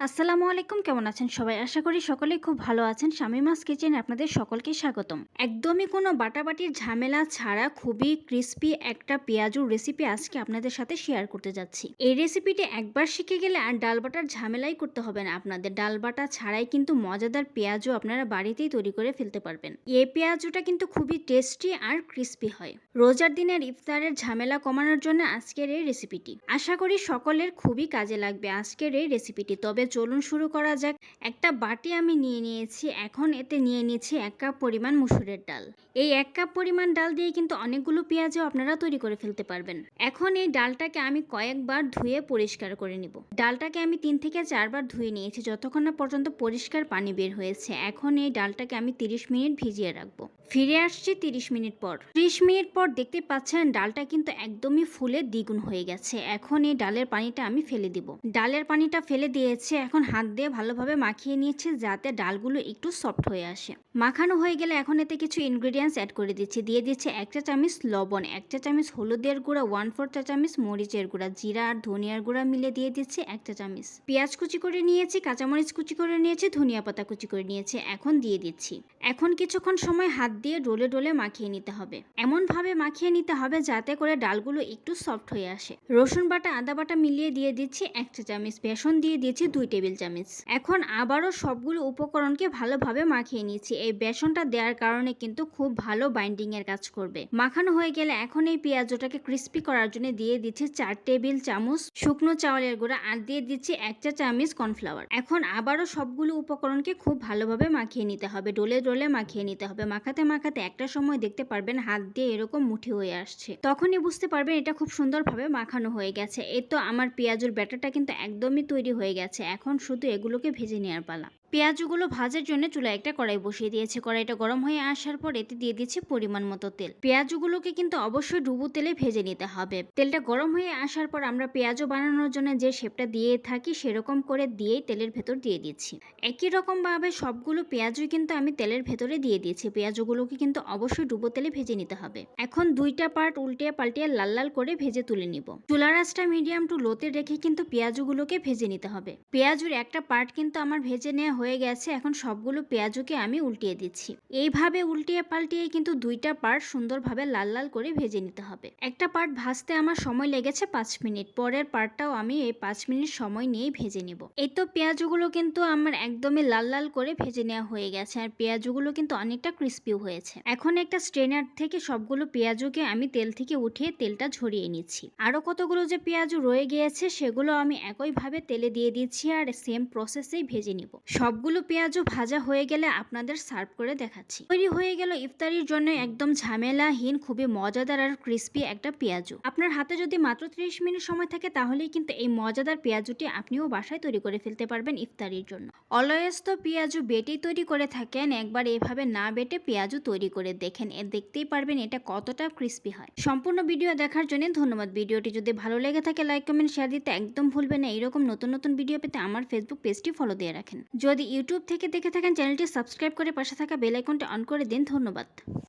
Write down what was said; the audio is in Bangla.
আসসালামু আলাইকুম, কেমন আছেন সবাই? আশা করি সকলেই খুব ভালো আছেন। শামিমাস কিচেনে আপনাদের সকলকে স্বাগতম। একদমই কোনো বাটাবাটির ঝামেলা ছাড়া খুবই ক্রিস্পি একটা পেঁয়াজুর রেসিপি আজকে আপনাদের সাথে শেয়ার করতে যাচ্ছি। এই রেসিপিটি একবার শিখে গেলে আর ডাল বাটার ঝামেলাই করতে হবে না আপনাদের। ডাল বাটা ছাড়াই কিন্তু মজাদার পেঁয়াজু আপনারা বাড়িতেই তৈরি করে ফেলতে পারবেন। এই পেঁয়াজুটা কিন্তু খুবই টেস্টি আর ক্রিস্পি হয়। রোজার দিনের ইফতারের ঝামেলা কমানোর জন্য আজকের এই রেসিপিটি আশা করি সকলের খুবই কাজে লাগবে আজকের এই রেসিপিটি। তবে চলুন শুরু করা যাক। একটা বাটি আমি নিয়ে নিয়েছি, এখন এতে নিয়ে নিয়েছি 1 কাপ পরিমাণ মুসুরের ডাল। এই 1 কাপ পরিমাণ ডাল দিয়ে কিন্তু অনেকগুলো পেঁয়াজও আপনারা তৈরি করে ফেলতে পারবেন। এখন এই ডালটাকে আমি কয়েকবার ধুয়ে পরিষ্কার করে নিব। ডালটাকে আমি 3 থেকে 4 বার ধুয়ে নিয়েছি, যতক্ষণ না পর্যন্ত পরিষ্কার পানি বের হয়েছে। এখন এই ডালটাকে আমি 30 মিনিট ভিজিয়ে রাখবো। ফিরে আসছি 30 মিনিট পর। 30 মিনিট পর দেখতে পাচ্ছেন ডালটা কিন্তু একদমই ফুলে দ্বিগুণ হয়ে গেছে। এখন এই ডালের পানিটা আমি ফেলে দিব। ডালের পানিটা ফেলে দিয়েছি, এখন হাত দিয়ে ভালোভাবে মাখিয়ে নিয়েছি যাতে ডালগুলো একটু সফট হয়ে আসে। মাখানো হয়ে গেলে এখন এতে কিছু ইনগ্রেডিয়েন্টস অ্যাড করে দিচ্ছি। দিয়ে দিচ্ছি 1 চা চামচ লবণ, 1 চা চামচ হলুদের গুঁড়া, 1/4 চা চামচ মরিচের গুঁড়া, জিরা আর ধনিয়ার গুঁড়া মিলে দিয়ে দিচ্ছি 1 চা চামচ। পেঁয়াজ কুচি করে নিয়েছি, কাঁচামরিচ কুচি করে নিয়েছি, ধনিয়া পাতা কুচি করে নিয়েছি। এখন দিয়ে দিচ্ছি। এখন কিছুক্ষণ সময় হাত দিয়ে ডলে ডলে মাখিয়ে নিতে হবে। এমনভাবে মাখিয়ে নিতে হবে যাতে করে ডালগুলো একটু সফট হয়ে আসে। রসুন বাটা, আদা বাটা মিলিয়ে দিয়ে দিচ্ছি 1 চা চামচ। বেসন দিয়ে দিচ্ছি 2 টেবিল চামচ। এখন আবারও সবগুলো উপকরণকে ভালোভাবে মাখিয়ে নিচ্ছি। এই বেসনটা দেওয়ার কারণে কিন্তু খুব ভালো বাইন্ডিং এর কাজ করবে। মাখানো হয়ে গেলে এখন এই পেঁয়াজটাকে ক্রিস্পি করার জন্য দিয়ে দিচ্ছি 4 টেবিল চামচ শুকনো চাউলের গুঁড়া আর দিয়ে দিচ্ছি 1 চা চামচ কর্নফ্লাওয়ার। এখন আবারও সবগুলো উপকরণকে খুব ভালোভাবে মাখিয়ে নিতে হবে, ডলে ডলে মাখিয়ে নিতে হবে। মাখাতে মাখাতে একটা সময় দেখতে পারবেন হাত দিয়ে এরকম মুঠি হয়ে আসছে, তখনই বুঝতে পারবেন এটা খুব সুন্দরভাবে মাখানো হয়ে গেছে। এই তো আমার পেঁয়াজুর ব্যাটারটা কিন্তু একদমই তৈরি হয়ে গেছে। এখন শুধু এগুলোকে ভেজে নেওয়ার পালা। পেঁয়াজগুলো ভাজার জন্য চুলায় একটা কড়াই বসিয়ে দিয়েছি। কড়াইটা গরম হয়ে আসার পর এতে দিয়ে দিচ্ছি পরিমাণ মতো তেল। পেঁয়াজগুলোকে কিন্তু অবশ্যই ডুবো তেলে ভেজে নিতে হবে। তেলটা গরম হয়ে আসার পর আমরা পেঁয়াজও বানানোর জন্য যে শেপটা দিয়ে থাকি সেরকম করে দিয়েই তেলের ভেতর দিয়ে দিচ্ছি। একই রকম ভাবে সবগুলো পেঁয়াজই কিন্তু আমি তেলের ভেতরে দিয়ে দিয়েছি। পেঁয়াজগুলোকে কিন্তু অবশ্যই ডুবো তেলে ভেজে নিতে হবে। এখন দুইটা পার্ট উল্টিয়ে পাল্টিয়ে লাল লাল করে ভেজে তুলে নিব। চুলার আঁচটা মিডিয়াম টু লোতে রেখে কিন্তু পেঁয়াজগুলোকে ভেজে নিতে হবে। পেঁয়াজুর একটা পার্ট কিন্তু আমার ভেজে নেওয়া হয়ে গেছে। এখন সবগুলো পেঁয়াজুকে আমি উল্টিয়ে দিচ্ছি। এইভাবে উল্টিয়ে পাল্টিয়ে কিন্তু দুইটা পার্ট সুন্দরভাবে লাল লাল করে ভেজে নিতে হবে। একটা পার্ট ভাজতে আমার সময় লেগেছে 5 মিনিট, পরের পার্টটাও আমি এই 5 মিনিট সময় নিয়েই ভেজে নিব। এই তো পেঁয়াজগুলো কিন্তু আমার একদমই লাল লাল করে ভেজে নেওয়া হয়ে গেছে আর পেঁয়াজগুলো কিন্তু অনেকটা ক্রিস্পিও হয়েছে। এখন একটা স্ট্রেনার থেকে সবগুলো পেঁয়াজুকে আমি তেল থেকে উঠিয়ে তেলটা ঝরিয়ে নিচ্ছি। আরো কতগুলো যে পেঁয়াজু রয়ে গিয়েছে সেগুলো আমি একইভাবে তেলে দিয়ে দিচ্ছি আর সেম প্রসেসেই ভেজে নিব। সবগুলো পেঁয়াজও ভাজা হয়ে গেলে আপনাদের সার্ভ করে দেখাচ্ছি। তৈরি হয়ে গেল ইফতারির জন্য একদম ঝামেলাহীন খুবই মজাদার আর ক্রিস্পি একটা পেঁয়াজু। আপনার হাতে যদি মাত্র 30 মিনিট সময় থাকে তাহলেই কিন্তু এই মজাদার পেঁয়াজুটি আপনিও বাসায় তৈরি করে ফেলতে পারবেন ইফতারির জন্য। অলওয়েজ তো পেঁয়াজু বেটেই তৈরি করে থাকেন, একবার এভাবে না বেটে পেঁয়াজু তৈরি করে দেখেন, দেখতেই পারবেন এটা কতটা ক্রিস্পি হয়। সম্পূর্ণ ভিডিও দেখার জন্য ধন্যবাদ। ভিডিওটি যদি ভালো লেগে থাকে লাইক কমেন্ট শেয়ার দিতে একদম ভুলবেন না। এইরকম নতুন নতুন ভিডিও পেতে আমার ফেসবুক পেজটি ফলো দিয়ে রাখেন। যদি ইউটিউব থেকে দেখে থাকেন চ্যানেলটি সাবস্ক্রাইব করে পাশে থাকা বেল আইকনটি অন করে দিন। ধন্যবাদ।